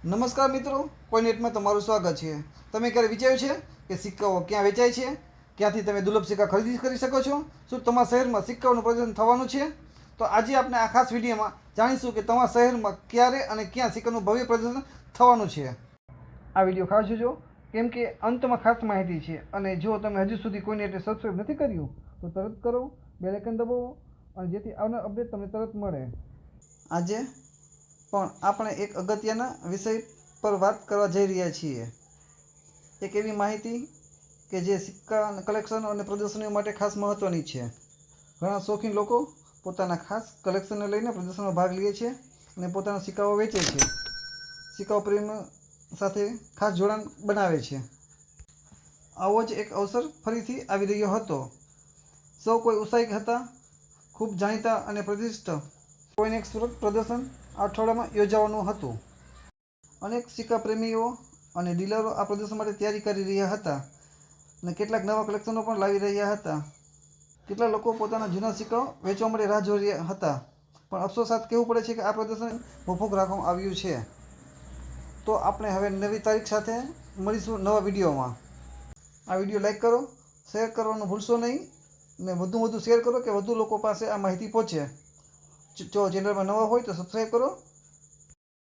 નમસ્કાર મિત્રો, કોઈનેટમાં તમારું સ્વાગત છે। તમે ક્યારે વિચાર્યું છે કે સિક્કાઓ ક્યાં વેચાય છે, ક્યાંથી તમે દુર્લભ સિક્કા ખરીદી કરી શકો છો? શું તમારા શહેરમાં સિક્કાઓનું પ્રદર્શન થવાનું છે? તો આજે આપણે આ ખાસ વિડીયોમાં જાણીશું કે તમારા શહેરમાં ક્યારે અને ક્યાં સિક્કાનું ભવ્ય પ્રદર્શન થવાનું છે। આ વિડીયો ખાસ જોજો, કેમ કે અંતમાં ખાસ માહિતી છે। અને જો તમે હજુ સુધી કોઈનેટને સબસ્ક્રાઈબ નથી કર્યું તો તરત કરો, બેલ આઇકન દબાવો, અને જેથી આવનાર અપડેટ તમને તરત મળે। આજે પણ આપણે એક અગત્યના વિષય પર વાત કરવા જઈ રહ્યા છીએ। એક એવી માહિતી કે જે સિક્કા કલેક્શન અને પ્રદર્શનીઓ માટે ખાસ મહત્ત્વની છે। ઘણા શોખીન લોકો પોતાના ખાસ કલેક્શનને લઈને પ્રદર્શનમાં ભાગ લે છે અને પોતાના સિક્કાઓ વેચે છે, સિક્કાઓ પ્રેમીઓ સાથે ખાસ જોડાણ બનાવે છે। આવો જ એક અવસર ફરીથી આવી રહ્યો હતો। સૌ કોઈ ઉત્સાહિત હતા। ખૂબ જાણીતા અને પ્રતિષ્ઠિત કોઈનેટ સુરત પ્રદર્શન આ અઠવાડિયામાં યોજાવાનું હતું। અનેક સિક્કા પ્રેમીઓ અને ડીલરો આ પ્રદર્શન માટે તૈયારી કરી રહ્યા હતા અને કેટલાક નવા કલેક્શનો પણ લાવી રહ્યા હતા। કેટલાક લોકો પોતાના જૂના સિક્કાઓ વેચવા માટે રાહ જોઈ રહ્યા હતા, પણ અફસોસ સાથે કહેવું પડે છે કે આ પ્રદર્શન મોકૂફ રાખવામાં આવ્યું છે। તો આપણે હવે નવી તારીખ સાથે મળીશું નવા વિડીયોમાં। આ વિડીયો લાઈક કરો, શેર કરવાનું ભૂલશો નહીં, ને વધુ શેર કરો કે વધુ લોકો પાસે આ માહિતી પહોંચે। જો ચેનલમાં નવા હોય તો સબસ્ક્રાઈબ કરો